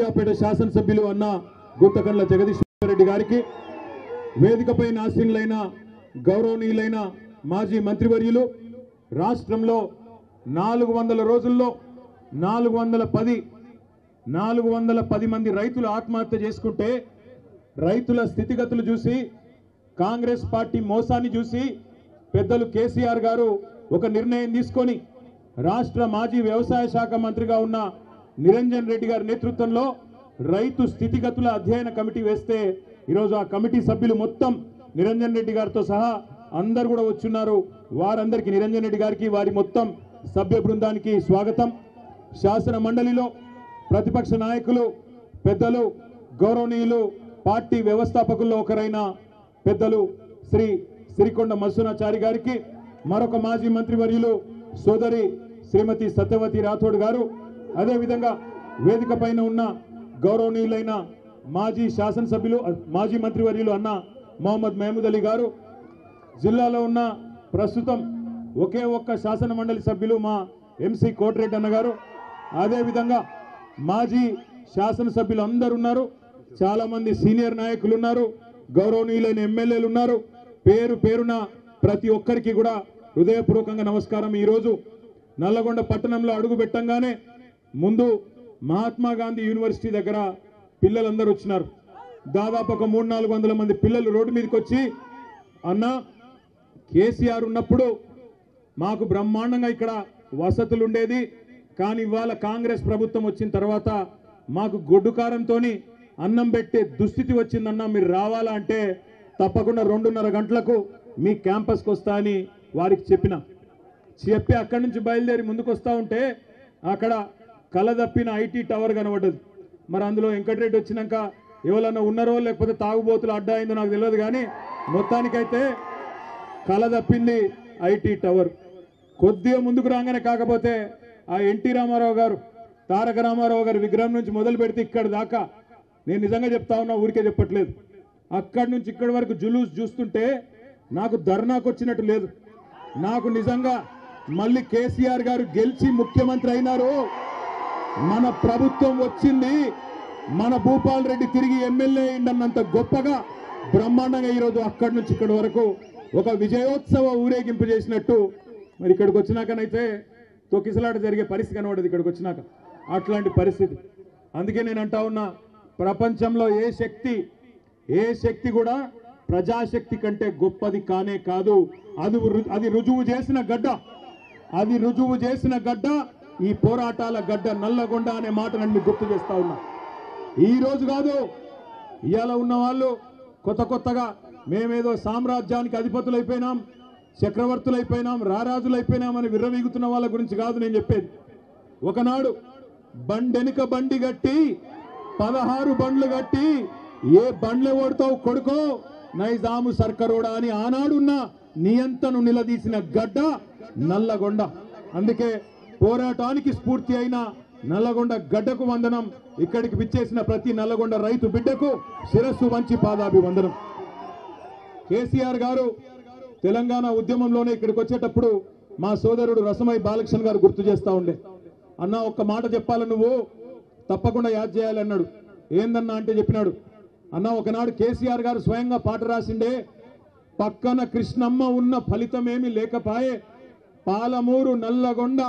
సూర్యాపేట శాసనసభ్యులు అన్న గుత్తకండ్ల జగదీశ్వర్ రెడ్డి గారికి, వేదికపై ఆసీనులైన గౌరవనీయులైన మాజీ మంత్రివర్యులు, రాష్ట్రంలో 400 రోజుల్లో 410 మంది రైతులు ఆత్మహత్య చేసుకుంటే రైతుల స్థితిగతులు చూసి, కాంగ్రెస్ పార్టీ మోసాన్ని చూసి పెద్దలు కేసీఆర్ గారు ఒక నిర్ణయం తీసుకొని రాష్ట్ర మాజీ వ్యవసాయ శాఖ మంత్రిగా ఉన్న నిరంజన్ రెడ్డి గారి నేతృత్వంలో రైతు స్థితిగతుల అధ్యయన కమిటీ వేస్తే ఈరోజు ఆ కమిటీ సభ్యులు మొత్తం నిరంజన్ రెడ్డి గారితో సహా అందరూ కూడా వచ్చున్నారు. వారందరికీ నిరంజన్ రెడ్డి గారికి వారి మొత్తం సభ్య బృందానికి స్వాగతం. శాసన మండలిలో ప్రతిపక్ష నాయకులు, పెద్దలు, గౌరవనీయులు, పార్టీ వ్యవస్థాపకుల్లో ఒకరైన పెద్దలు శ్రీ సిరికొండ మల్సునాచారి గారికి, మరొక మాజీ మంత్రివర్యులు సోదరి శ్రీమతి సత్యవతి రాథోడ్ గారు, అదేవిధంగా వేదిక పైన ఉన్న గౌరవనీయులైన మాజీ శాసనసభ్యులు, మాజీ మంత్రివర్యులు అన్న మొహమ్మద్ మహమూద్ అలీ గారు, జిల్లాలో ఉన్న ప్రస్తుతం ఒకే ఒక్క శాసన మండలి సభ్యులు మా ఎంసీ కోటిరెడ్డి అన్న గారు, అదేవిధంగా మాజీ శాసనసభ్యులు అందరూ ఉన్నారు. చాలా మంది సీనియర్ నాయకులు ఉన్నారు, గౌరవనీయులైన ఎమ్మెల్యేలు ఉన్నారు. పేరు పేరున ప్రతి ఒక్కరికి కూడా హృదయపూర్వకంగా నమస్కారం. ఈరోజు నల్లగొండ పట్టణంలో అడుగు పెట్టంగానే ముందు మహాత్మా గాంధీ యూనివర్సిటీ దగ్గర పిల్లలందరూ వచ్చినారు. దాదాపు ఒక 300-400 మంది పిల్లలు రోడ్డు మీదకి వచ్చి, అన్న కేసీఆర్ ఉన్నప్పుడు మాకు బ్రహ్మాండంగా ఇక్కడ వసతులు ఉండేది, కానీ ఇవాళ కాంగ్రెస్ ప్రభుత్వం వచ్చిన తర్వాత మాకు గొడ్డుకారంతో అన్నం పెట్టే దుస్థితి వచ్చిందన్న, మీరు రావాలా అంటే తప్పకుండా 2:30 గంటలకు మీ క్యాంపస్కి వస్తా అని వారికి చెప్పి అక్కడి నుంచి బయలుదేరి ముందుకు వస్తూ ఉంటే అక్కడ కలదప్పిన ఐటీ టవర్ కనబడ్డది. మరి అందులో వెంకటరెడ్డి వచ్చినాక ఎవరన్నా ఉన్నారో లేకపోతే తాగుబోతులు అడ్డా అయిందో నాకు తెలియదు, కానీ మొత్తానికైతే కలదప్పింది ఐటీ టవర్. కొద్దిగా ముందుకు రాగానే కాకపోతే ఆ ఎన్టీ రామారావు గారు, తారక రామారావు గారి విగ్రహం నుంచి మొదలు పెడితే ఇక్కడ దాకా, నేను నిజంగా చెప్తా ఉన్నా, ఊరికే చెప్పట్లేదు, అక్కడి నుంచి ఇక్కడి వరకు జులూస్ చూస్తుంటే నాకు ధర్నాకు వచ్చినట్టు లేదు. నాకు నిజంగా మళ్ళీ కేసీఆర్ గారు గెలిచి ముఖ్యమంత్రి అయినారు, మన ప్రభుత్వం వచ్చింది, మన భూపాల్ రెడ్డి తిరిగి ఎమ్మెల్యే అయిందన్నంత గొప్పగా బ్రహ్మాండంగా ఈరోజు అక్కడి నుంచి ఇక్కడి వరకు ఒక విజయోత్సవ ఊరేగింపు చేసినట్టు మరి ఇక్కడికి వచ్చినాకనైతే తొక్కిసలాట జరిగే పరిస్థితి కనబడదు. ఇక్కడికి వచ్చినాక అట్లాంటి పరిస్థితి. అందుకే నేను అంటా ఉన్నా, ప్రపంచంలో ఏ శక్తి కూడా ప్రజాశక్తి కంటే గొప్పది కానే కాదు. అది రుజువు చేసిన గడ్డ ఈ పోరాటాల గడ్డ నల్లగొండ అనే మాట నన్ను గుర్తు చేస్తా ఉన్నా. ఈ రోజు కాదు, ఇవాళ ఉన్న వాళ్ళు కొత్తగా మేమేదో సామ్రాజ్యానికి అధిపతులైపోయినాం, చక్రవర్తులైపోయినాం, రారాజులైపోయినాం అని విర్రవీగుతున్న వాళ్ళ గురించి కాదు నేను చెప్పేది. ఒకనాడు బండెనుక బండి గట్టి 16 బండ్లు గట్టి ఏ బండ్లు ఓడతావు కొడుకో నైజాము సర్కరోడా అని ఆనాడున్న నియంతను నిలదీసిన గడ్డ నల్లగొండ. అందుకే పోరాటానికి స్ఫూర్తి అయిన నల్లగొండ గడ్డకు వందనం. ఇక్కడికి విచ్చేసిన ప్రతి నల్లగొండ రైతు బిడ్డకు శిరస్సు వంచి పాదాభివందనం. కేసీఆర్ గారు తెలంగాణ ఉద్యమంలోనే ఇక్కడికి వచ్చేటప్పుడు మా సోదరుడు రసమై బాలకృష్ణ గారు గుర్తు చేస్తా ఉండే, అన్న ఒక్క మాట చెప్పాలి, నువ్వు తప్పకుండా యాద్ చేయాలన్నాడు. ఏందన్నా అంటే చెప్పినాడు, అన్న ఒకనాడు కేసీఆర్ గారు స్వయంగా పాట రాసిండే, పక్కన కృష్ణమ్మ ఉన్న ఫలితమేమి లేకపాయే, పాలమూరు నల్లగొండ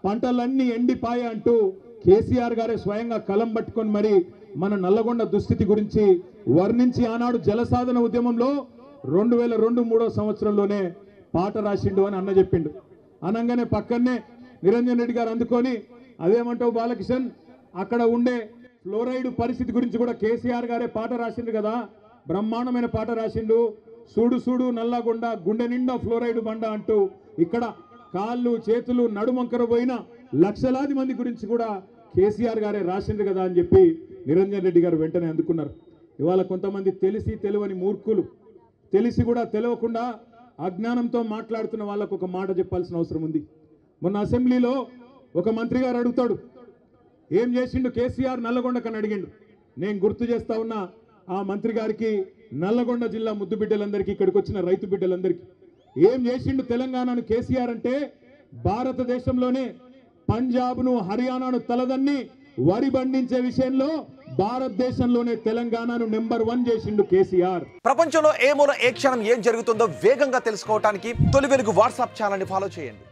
పంటలన్నీ ఎండిపాయే అంటూ కేసీఆర్ గారే స్వయంగా కలం పట్టుకొని మరి మన నల్లగొండ దుస్థితి గురించి వర్ణించి ఆనాడు జలసాధన ఉద్యమంలో 2002-03 సంవత్సరంలోనే పాట రాసిండు అని అన్న చెప్పిండు. అనగానే పక్కనే నిరంజన్ రెడ్డి గారు అందుకొని, అదేమంటావు బాలకిషన్, అక్కడ ఉండే ఫ్లోరైడ్ పరిస్థితి గురించి కూడా కేసీఆర్ గారే పాట రాసిండు కదా, బ్రహ్మాండమైన పాట రాసిండు, సూడు నల్లగొండ గుండె నిండా ఫ్లోరైడ్ బండ అంటూ ఇక్కడ కాళ్ళు చేతులు నడుమంకర పోయిన లక్షలాది మంది గురించి కూడా కేసీఆర్ గారే రాసిండు కదా అని చెప్పి నిరంజన్ రెడ్డి గారు వెంటనే అందుకున్నారు. ఇవాళ కొంతమంది తెలిసి తెలియని మూర్ఖులు, తెలిసి కూడా తెలియకుండా అజ్ఞానంతో మాట్లాడుతున్న వాళ్ళకు ఒక మాట చెప్పాల్సిన అవసరం ఉంది. మొన్న అసెంబ్లీలో ఒక మంత్రి గారు అడుగుతాడు, ఏం చేసిండు కేసీఆర్ నల్లగొండకని అడిగిండు. నేను గుర్తు చేస్తా ఉన్నా ఆ మంత్రి గారికి, నల్లగొండ జిల్లా ముద్దు బిడ్డలందరికీ, ఇక్కడికి వచ్చిన రైతు బిడ్డలందరికీ ఏం చేసిండు తెలంగాణను కేసీఆర్ అంటే, భారతదేశంలోనే పంజాబ్ను హర్యానాను తలదన్ని వరి పండించే విషయంలో భారతదేశంలోనే తెలంగాణను నెంబర్ 1 చేసిండు కేసీఆర్. ప్రపంచంలో ఏ మూల ఏ క్షణం ఏం జరుగుతుందో వేగంగా తెలుసుకోవడానికి తొలి వెలుగు వాట్సాప్ ఛానల్ని ఫాలో చేయండి.